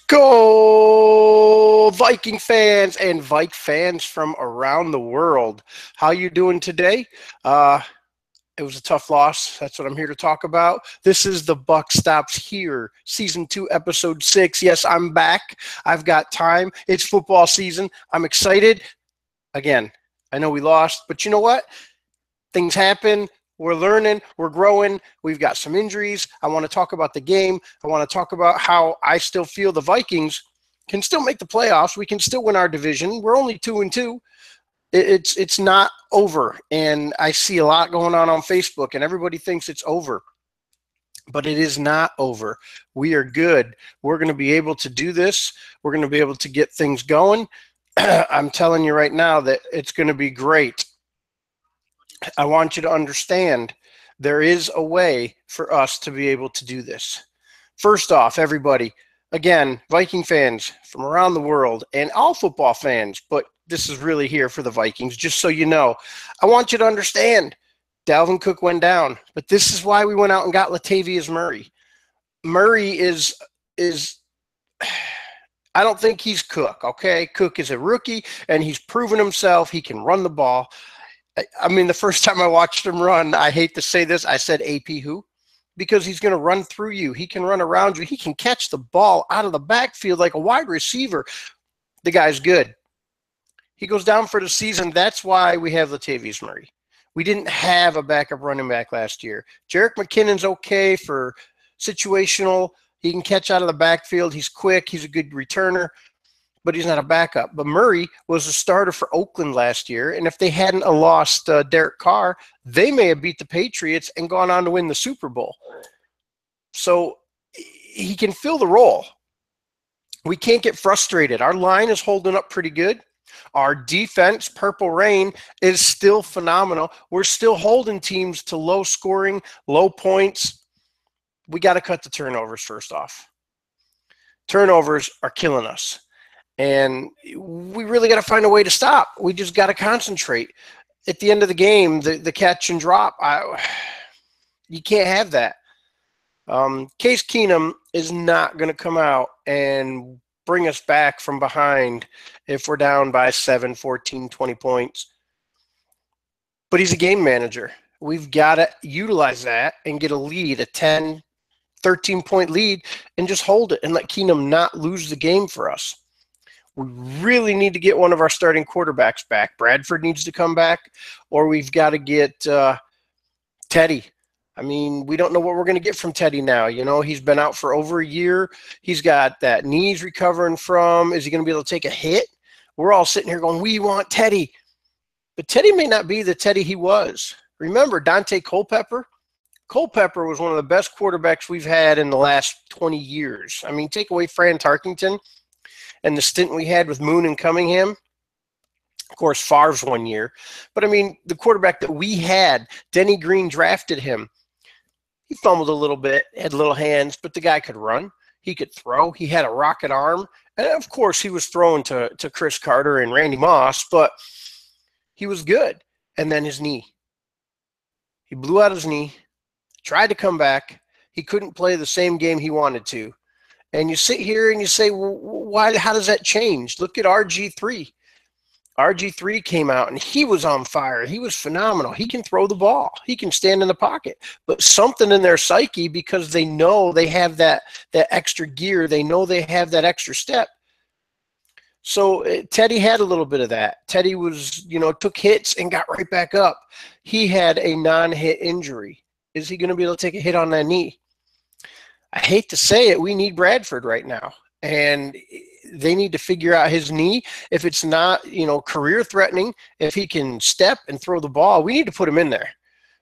Go Viking fans and Vike fans from around the world. How you doing today? It was a tough loss. That's what I'm here to talk about. This is The Buck Stops Here, Season 2, Episode 6. Yes, I'm back. I've got time. It's football season. I'm excited. Again, I know we lost, but you know what? Things happen. We're learning. We're growing. We've got some injuries. I want to talk about the game. I want to talk about how I still feel the Vikings can still make the playoffs. We can still win our division. We're only 2-2. It's not over, and I see a lot going on Facebook, and everybody thinks it's over, but it is not over. We are good. We're going to be able to do this. We're going to be able to get things going. I'm telling you right now that it's going to be great. I want you to understand there is a way for us to be able to do this. First off, everybody, again, Viking fans from around the world and all football fans, but this is really here for the Vikings, just so you know. I want you to understand Dalvin Cook went down, but this is why we went out and got Latavius Murray. Murray is I don't think he's Cook, okay? Cook is a rookie, and he's proven himself. He can run the ball. I mean, the first time I watched him run, I hate to say this, I said AP who? Because he's going to run through you. He can run around you. He can catch the ball out of the backfield like a wide receiver. The guy's good. He goes down for the season. That's why we have Latavius Murray. We didn't have a backup running back last year. Jerick McKinnon's okay for situational. He can catch out of the backfield. He's quick. He's a good returner, but he's not a backup. But Murray was a starter for Oakland last year, and if they hadn't lost Derek Carr, they may have beat the Patriots and gone on to win the Super Bowl. So he can fill the role. We can't get frustrated. Our line is holding up pretty good. Our defense, Purple Rain, is still phenomenal. We're still holding teams to low scoring, low points. We got to cut the turnovers first off. Turnovers are killing us. And we really got to find a way to stop. We just got to concentrate. At the end of the game, the catch and drop, you can't have that. Case Keenum is not going to come out and bring us back from behind if we're down by 7, 14, 20 points. But he's a game manager. We've got to utilize that and get a lead, a 10, 13-point lead, and just hold it and let Keenum not lose the game for us. We really need to get one of our starting quarterbacks back. Bradford needs to come back, or we've got to get Teddy. I mean, we don't know what we're going to get from Teddy now. You know, he's been out for over a year. He's got that knee he's recovering from. Is he going to be able to take a hit? We're all sitting here going, we want Teddy. But Teddy may not be the Teddy he was. Remember Dante Culpepper? Culpepper was one of the best quarterbacks we've had in the last 20 years. I mean, take away Fran Tarkenton and the stint we had with Moon and Cunningham. Of course, Favre's 1 year. But, I mean, the quarterback that we had, Denny Green drafted him. He fumbled a little bit, had little hands, but the guy could run. He could throw. He had a rocket arm. And, of course, he was throwing to Chris Carter and Randy Moss, but he was good. And then his knee. He blew out his knee, tried to come back. He couldn't play the same game he wanted to. And you sit here and you say, well, why? How does that change? Look at RG3. RG3 came out, and he was on fire. He was phenomenal. He can throw the ball. He can stand in the pocket. But something in their psyche, because they know they have that extra gear, they know they have that extra step. So Teddy had a little bit of that. Teddy was, took hits and got right back up. He had a non-hit injury. Is he going to be able to take a hit on that knee? I hate to say it, we need Bradford right now. And they need to figure out his knee. If it's not, career threatening, if he can step and throw the ball, we need to put him in there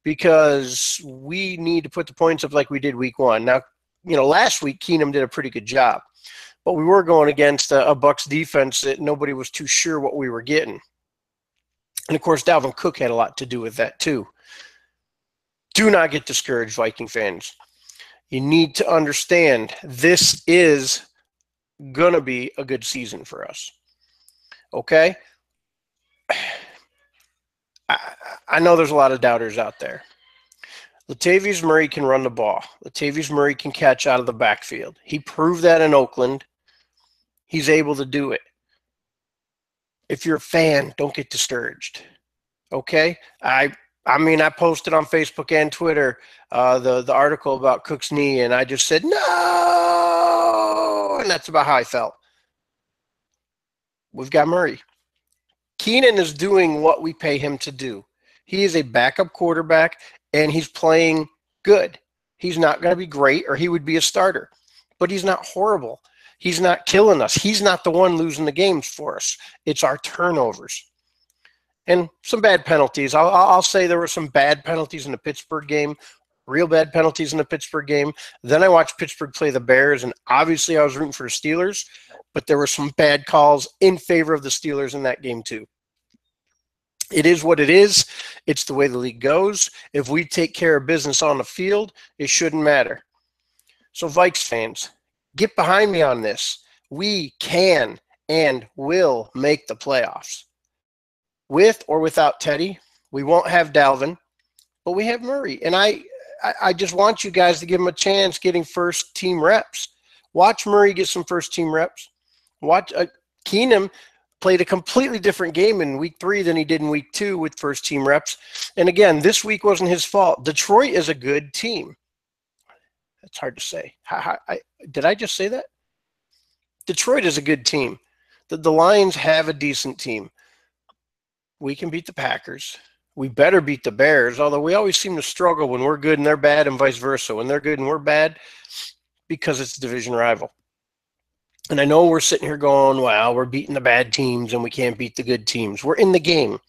because we need to put the points up like we did week 1. Now, last week Keenum did a pretty good job, but we were going against a Bucs defense that nobody was too sure what we were getting. And of course, Dalvin Cook had a lot to do with that too. Do not get discouraged, Viking fans. You need to understand this is going to be a good season for us. Okay? I know there's a lot of doubters out there. Latavius Murray can run the ball. Latavius Murray can catch out of the backfield. He proved that in Oakland. He's able to do it. If you're a fan, don't get discouraged. Okay? I mean, I posted on Facebook and Twitter the article about Cook's knee, and I just said, no! And that's about how I felt. We've got Murray. Keenan is doing what we pay him to do. He is a backup quarterback, and he's playing good. He's not going to be great, or he would be a starter. But he's not horrible. He's not killing us. He's not the one losing the games for us. It's our turnovers. And some bad penalties. I'll say there were some bad penalties in the Pittsburgh game, real bad penalties in the Pittsburgh game. Then I watched Pittsburgh play the Bears, and obviously I was rooting for the Steelers, but there were some bad calls in favor of the Steelers in that game too. It is what it is. It's the way the league goes. If we take care of business on the field, it shouldn't matter. So Vikes fans, get behind me on this. We can and will make the playoffs. With or without Teddy, we won't have Dalvin, but we have Murray. And I just want you guys to give him a chance getting first team reps. Watch Murray get some first team reps. Watch Keenum played a completely different game in week 3 than he did in week 2 with first team reps. And again, this week wasn't his fault. Detroit is a good team. That's hard to say. Did I just say that? Detroit is a good team. The Lions have a decent team. We can beat the Packers. We better beat the Bears, although we always seem to struggle when we're good and they're bad and vice versa. When they're good and we're bad, because it's a division rival. And I know we're sitting here going, well, we're beating the bad teams and we can't beat the good teams. We're in the game.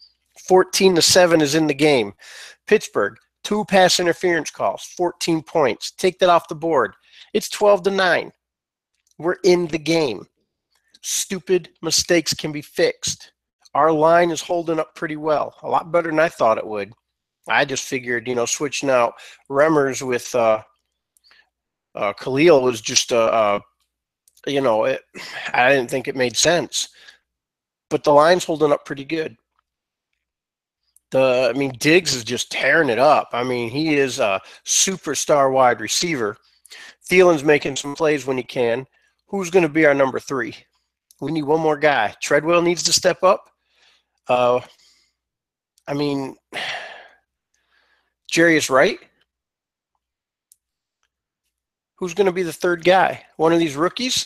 14-7 is in the game. Pittsburgh, 2 pass interference calls, 14 points. Take that off the board. It's 12-9. We're in the game. Stupid mistakes can be fixed. Our line is holding up pretty well, a lot better than I thought it would. I just figured, switching out Remmers with Khalil was just, I didn't think it made sense. But the line's holding up pretty good. Diggs is just tearing it up. He is a superstar wide receiver. Thielen's making some plays when he can. Who's going to be our number 3? We need one more guy. Treadwell needs to step up. Jarius Wright. Who's going to be the 3rd guy? One of these rookies?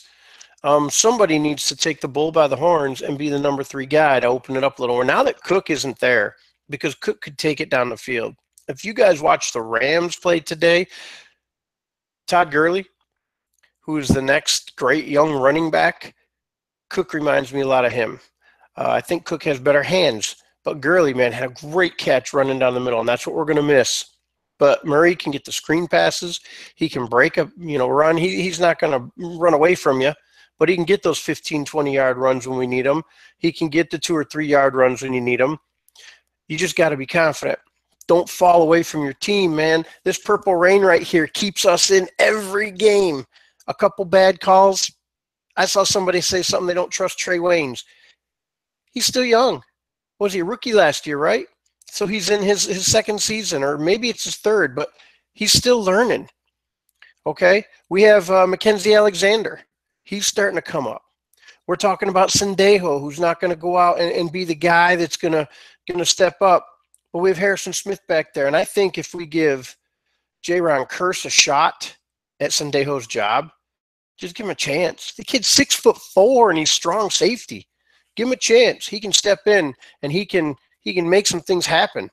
Somebody needs to take the bull by the horns and be the number 3 guy to open it up a little more. Now that Cook isn't there, because Cook could take it down the field. If you guys watch the Rams play today, Todd Gurley, who is the next great young running back, Cook reminds me a lot of him. I think Cook has better hands, but Gurley, man, had a great catch running down the middle, and that's what we're going to miss. But Murray can get the screen passes. He can break a run. He's not going to run away from you, but he can get those 15, 20-yard runs when we need them. He can get the 2 or 3-yard runs when you need them. You just got to be confident. Don't fall away from your team, man. This purple rain right here keeps us in every game. A couple bad calls. I saw somebody say something, they don't trust Trey Waynes. He's still young. Was he a rookie last year, right? So he's in his 2nd season, or maybe it's his 3rd, but he's still learning. Okay? We have Mackenzie Alexander. He's starting to come up. We're talking about Sendejo, who's not going to go out and be the guy that's going to step up. But we have Harrison Smith back there. And I think if we give Jaron Kearse a shot at Sendejo's job, just give him a chance. The kid's 6'4" and he's strong safety. Give him a chance. He can step in and he can make some things happen.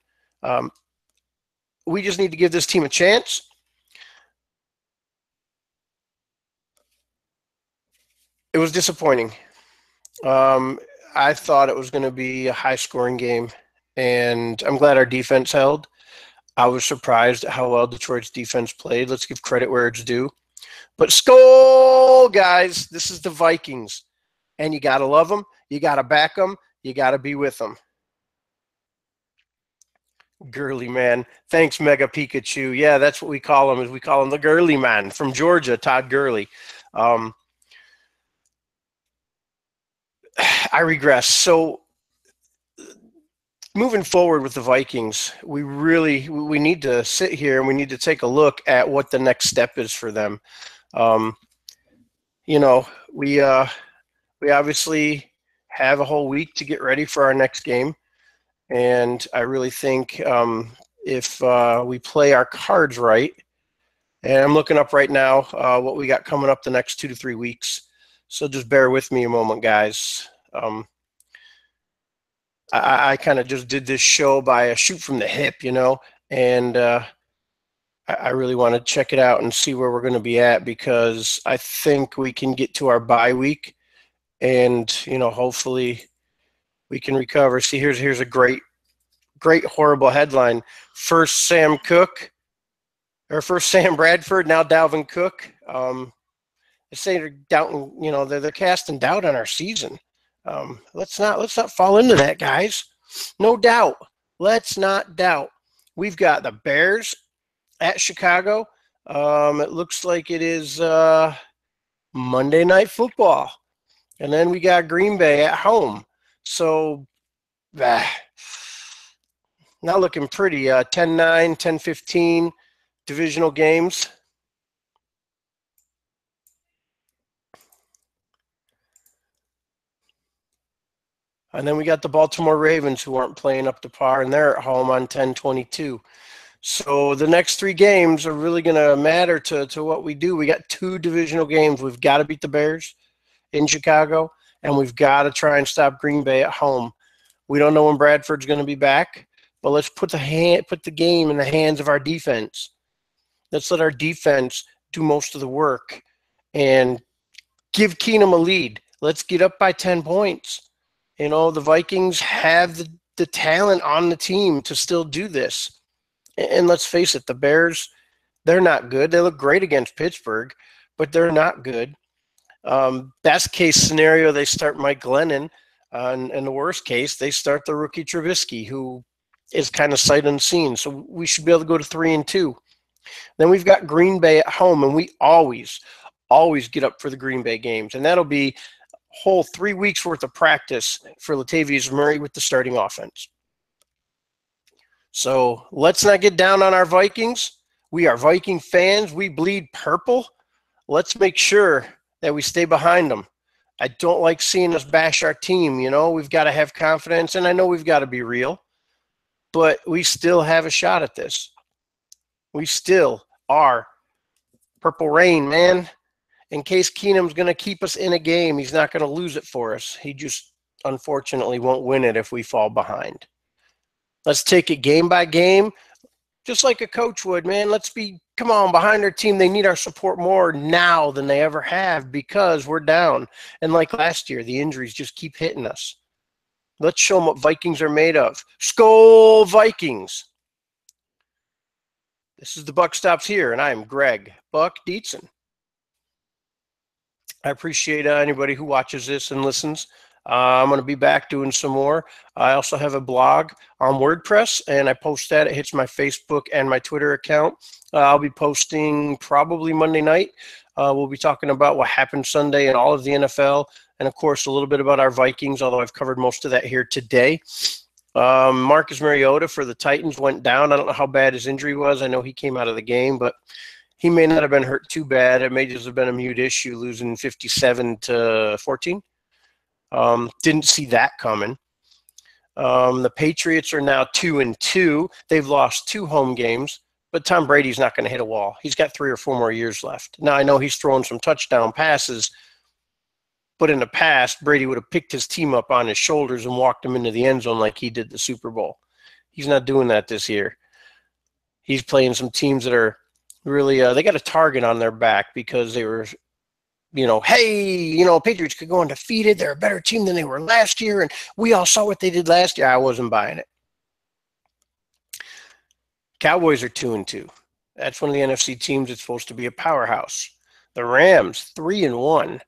We just need to give this team a chance. It was disappointing. I thought it was going to be a high-scoring game, and I'm glad our defense held. I was surprised at how well Detroit's defense played. Let's give credit where it's due. But Skol, guys, this is the Vikings, and you got to love them. You got to back them. You got to be with them. Gurley, man. Thanks, Mega Pikachu. Yeah, that's what we call him. We call him the Gurley man from Georgia, Todd Gurley. I regress. So moving forward with the Vikings, we need to sit here and we need to take a look at what the next step is for them. We obviously have a whole week to get ready for our next game. And I really think if we play our cards right, and I'm looking up right now what we got coming up the next 2 to 3 weeks. So just bear with me a moment, guys. I kind of just did this show by a shoot from the hip, and I really want to check it out and see where we're going to be at, because I think we can get to our bye week and, hopefully we can recover. See, here's a great horrible headline. First Sam Bradford, now Dalvin Cook. They say they're doubting, they're casting doubt on our season. Let's not fall into that, guys. No doubt. Let's not doubt. We've got the Bears at Chicago. It looks like it is Monday Night Football. And then we got Green Bay at home. So, not looking pretty. 10-9, 10-15 divisional games. And then we got the Baltimore Ravens, who aren't playing up to par, and they're at home on 10-22. So the next 3 games are really going to matter to what we do. We got 2 divisional games. We've got to beat the Bears in Chicago, and we've got to try and stop Green Bay at home. We don't know when Bradford's going to be back, but let's put the game in the hands of our defense. Let's let our defense do most of the work and give Keenum a lead. Let's get up by 10 points. The Vikings have the talent on the team to still do this. And let's face it, the Bears, they're not good. They look great against Pittsburgh, but they're not good. Best case scenario, they start Mike Glennon. In the worst case, they start the rookie Trubisky, who is kind of sight unseen. So we should be able to go to 3-2. Then we've got Green Bay at home, and we always get up for the Green Bay games. And that'll be whole 3 weeks worth of practice for Latavius Murray with the starting offense. So let's not get down on our Vikings. We are Viking fans. We bleed purple. Let's make sure that we stay behind them. I don't like seeing us bash our team. We've got to have confidence, and I know we've got to be real, but we still have a shot at this. We still are Purple Rain, man. In case Keenum's going to keep us in a game, he's not going to lose it for us. He just, unfortunately, won't win it if we fall behind. Let's take it game by game, just like a coach would, man. Come on, behind our team. They need our support more now than they ever have, because we're down. And like last year, the injuries just keep hitting us. Let's show them what Vikings are made of. Skol Vikings! This is the Buck Stops Here, and I am Greg Buck Dietzen. I appreciate anybody who watches this and listens. I'm going to be back doing some more. I also have a blog on WordPress, and I post that. It hits my Facebook and my Twitter account. I'll be posting probably Monday night. We'll be talking about what happened Sunday and all of the NFL, and, of course, a little bit about our Vikings, although I've covered most of that here today. Marcus Mariota for the Titans went down. I don't know how bad his injury was. I know he came out of the game, but he may not have been hurt too bad. It may just have been a mute issue, losing 57-14. Didn't see that coming. The Patriots are now 2-2. They've lost 2 home games, but Tom Brady's not going to hit a wall. He's got 3 or 4 more years left. Now, I know he's throwing some touchdown passes, but in the past, Brady would have picked his team up on his shoulders and walked them into the end zone like he did the Super Bowl. He's not doing that this year. He's playing some teams that are really, they got a target on their back because they were, Patriots could go undefeated. They're a better team than they were last year, and we all saw what they did last year. I wasn't buying it. Cowboys are 2-2. That's one of the NFC teams that's supposed to be a powerhouse. The Rams, 3-1.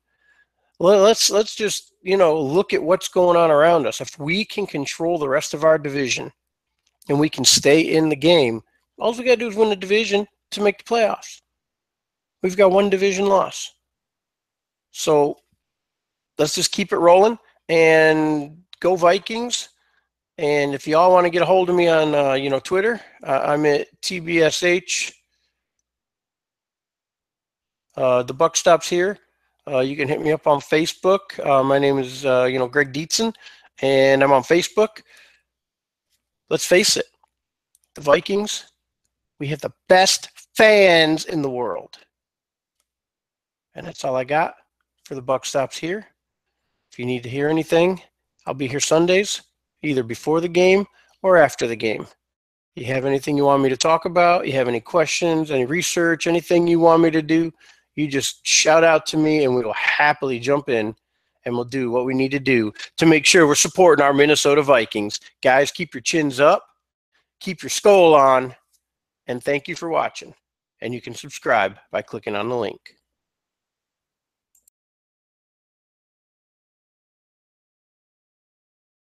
Well, let's just, look at what's going on around us. If we can control the rest of our division and we can stay in the game, all we got to do is win the division to make the playoffs. We've got 1 division loss. So let's just keep it rolling and go Vikings. And if you all want to get a hold of me on, Twitter, I'm at TBSH. The Buck Stops Here. You can hit me up on Facebook. My name is, Greg Dietzen, and I'm on Facebook. Let's face it, the Vikings, we have the best fans in the world. And that's all I got for the Buck Stops here. If you need to hear anything, I'll be here Sundays, either before the game or after the game. You have anything you want me to talk about, you have any questions, any research, anything you want me to do, you just shout out to me and we will happily jump in and we'll do what we need to do to make sure we're supporting our Minnesota Vikings. Guys, keep your chins up, keep your skull on, and thank you for watching. And you can subscribe by clicking on the link.